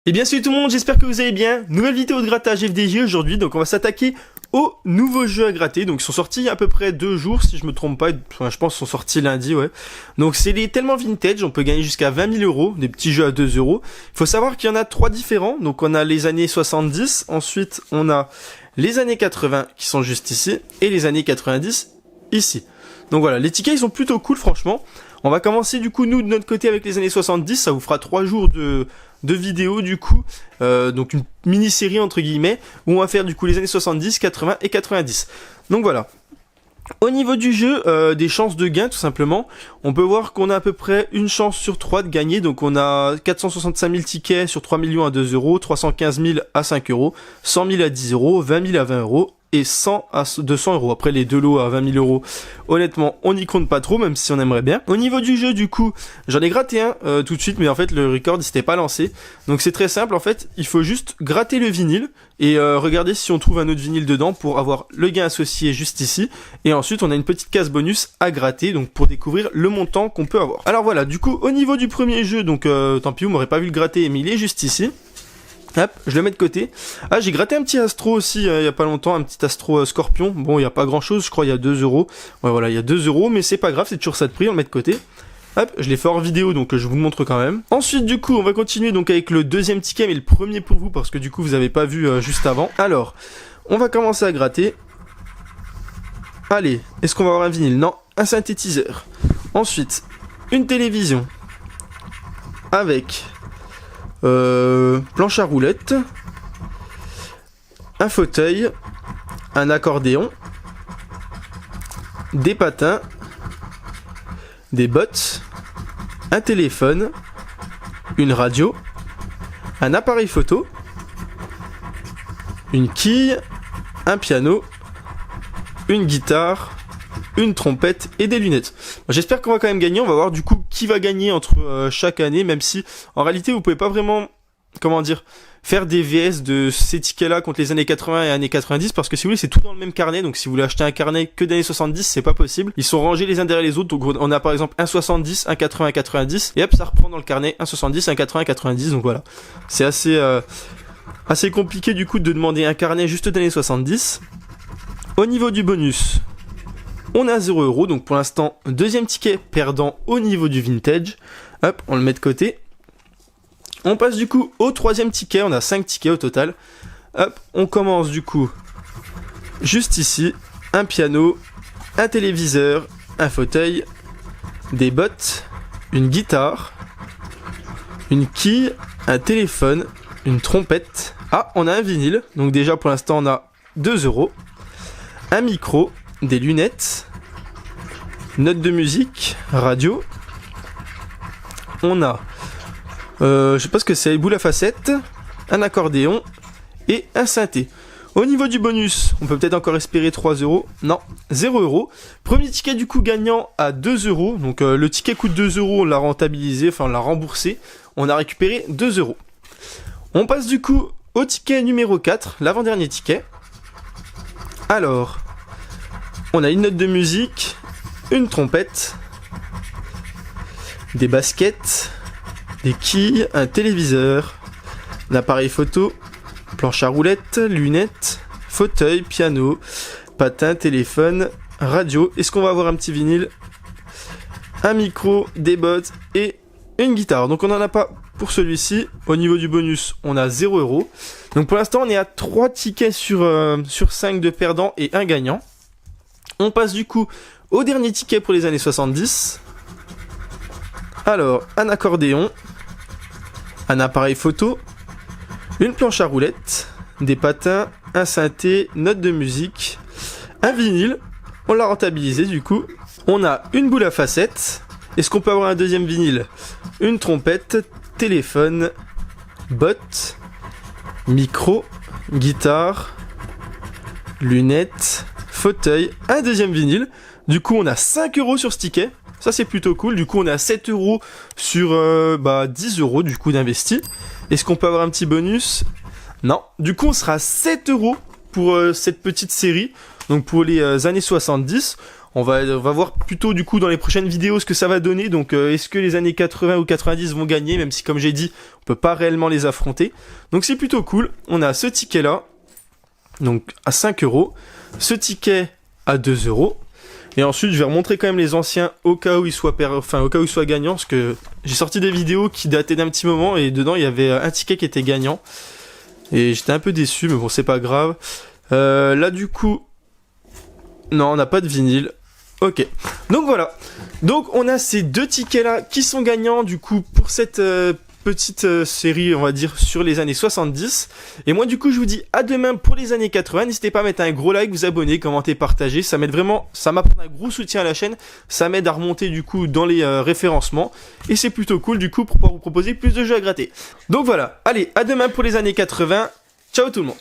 Et bien salut tout le monde, j'espère que vous allez bien. Nouvelle vidéo de grattage FDJ aujourd'hui, donc on va s'attaquer aux nouveaux jeux à gratter. Donc ils sont sortis il y a à peu près 2 jours si je me trompe pas, enfin, je pense qu'ils sont sortis lundi, ouais. Donc c'est les tellement vintage, on peut gagner jusqu'à 20 000 euros, des petits jeux à 2 euros. Il faut savoir qu'il y en a 3 différents, donc on a les années 70, ensuite on a les années 80 qui sont juste ici, et les années 90 ici. Donc voilà, les tickets ils sont plutôt cool franchement. On va commencer du coup nous de notre côté avec les années 70, ça vous fera 3 jours de vidéos du coup, donc une mini-série entre guillemets, où on va faire du coup les années 70, 80 et 90. Donc voilà. Au niveau du jeu, des chances de gain tout simplement, on peut voir qu'on a à peu près une chance sur 3 de gagner, donc on a 465 000 tickets sur 3 millions à 2 euros, 315 000 à 5 euros, 100 000 à 10 euros, 20 000 à 20 euros, et 100 à 200 euros. Après les deux lots à 20 000 euros, honnêtement, on n'y compte pas trop, même si on aimerait bien. Au niveau du jeu, du coup, j'en ai gratté un tout de suite, mais en fait, le record, il s'était pas lancé. Donc c'est très simple, en fait, il faut juste gratter le vinyle et regarder si on trouve un autre vinyle dedans pour avoir le gain associé juste ici. Et ensuite, on a une petite case bonus à gratter, donc pour découvrir le montant qu'on peut avoir. Alors voilà, du coup, au niveau du premier jeu, donc tant pis, vous m'aurez pas vu le gratter, mais il est juste ici. Hop, je le mets de côté. Ah, j'ai gratté un petit Astro aussi il y a pas longtemps, un petit Astro Scorpion. Bon, il y a pas grand chose, je crois il y a 2 euros. Ouais, voilà, il y a 2 euros, mais c'est pas grave, c'est toujours ça de prix, on le met de côté. Hop, je l'ai fait hors vidéo, donc je vous le montre quand même. Ensuite, du coup, on va continuer donc avec le deuxième ticket, mais le premier pour vous, parce que du coup, vous avez pas vu juste avant. Alors, on va commencer à gratter. Allez, est-ce qu'on va avoir un vinyle? Non, un synthétiseur. Ensuite, une télévision. Avec... planche à roulettes, un fauteuil, un accordéon, des patins, des bottes, un téléphone, une radio, un appareil photo, une quille, un piano, une guitare, une trompette et des lunettes. J'espère qu'on va quand même gagner, on va voir du coup qui va gagner entre chaque année, même si en réalité vous pouvez pas vraiment, comment dire, faire des VS de ces tickets là contre les années 80 et années 90, parce que si vous voulez c'est tout dans le même carnet, donc si vous voulez acheter un carnet que d'années 70 c'est pas possible, ils sont rangés les uns derrière les autres, donc on a par exemple un 70, un 80, un 90, et hop ça reprend dans le carnet un 70, un 80, un 90, donc voilà, c'est assez compliqué du coup de demander un carnet juste d'années 70. Au niveau du bonus, on a 0 euros, donc pour l'instant, deuxième ticket perdant au niveau du vintage. Hop, on le met de côté. On passe du coup au troisième ticket, on a 5 tickets au total. Hop, on commence du coup juste ici, un piano, un téléviseur, un fauteuil, des bottes, une guitare, une quille, un téléphone, une trompette. Ah, on a un vinyle, donc déjà pour l'instant on a 2 euros. Un micro, des lunettes, notes de musique, radio. On a, je sais pas ce que c'est, boule à facettes, un accordéon et un synthé. Au niveau du bonus, on peut peut-être encore espérer 3 euros. Non, 0 euros. Premier ticket du coup gagnant à 2 euros. Donc le ticket coûte 2 euros, on l'a rentabilisé, enfin on l'a remboursé. On a récupéré 2 euros. On passe du coup au ticket numéro 4, l'avant-dernier ticket. Alors, on a une note de musique, une trompette, des baskets, des quilles, un téléviseur, un appareil photo, planche à roulettes, lunettes, fauteuil, piano, patin, téléphone, radio. Est-ce qu'on va avoir un petit vinyle? Un micro, des bottes et une guitare. Donc on n'en a pas pour celui-ci. Au niveau du bonus, on a 0 euros. Donc pour l'instant, on est à 3 tickets sur 5 de perdants et un gagnant. On passe du coup au dernier ticket pour les années 70. Alors, un accordéon, un appareil photo, une planche à roulettes, des patins, un synthé, note de musique, un vinyle. On l'a rentabilisé du coup. On a une boule à facettes. Est-ce qu'on peut avoir un deuxième vinyle? Une trompette, téléphone, bottes, micro, guitare, lunettes, fauteuil, un deuxième vinyle. Du coup, on a 5 euros sur ce ticket. Ça, c'est plutôt cool. Du coup, on a 7 euros sur 10 euros du coup d'investi. Est-ce qu'on peut avoir un petit bonus? Non. Du coup, on sera à 7 euros pour cette petite série. Donc, pour les années 70. On va voir plutôt du coup dans les prochaines vidéos ce que ça va donner. Donc est-ce que les années 80 ou 90 vont gagner, même si comme j'ai dit, on peut pas réellement les affronter. Donc c'est plutôt cool. On a ce ticket là, donc à 5 €. Ce ticket à 2 €. Et ensuite je vais remontrer quand même les anciens au cas où ils soient gagnants, parce que j'ai sorti des vidéos qui dataient d'un petit moment et dedans il y avait un ticket qui était gagnant. Et j'étais un peu déçu, mais bon c'est pas grave. Là du coup, non on n'a pas de vinyle. Ok, donc voilà. Donc on a ces deux tickets là qui sont gagnants du coup pour cette petite série on va dire sur les années 70. Et moi du coup je vous dis à demain pour les années 80. N'hésitez pas à mettre un gros like, vous abonner, commenter, partager. Ça m'aide vraiment, ça m'apporte un gros soutien à la chaîne. Ça m'aide à remonter du coup dans les référencements. Et c'est plutôt cool du coup pour pouvoir vous proposer plus de jeux à gratter. Donc voilà, allez à demain pour les années 80. Ciao tout le monde.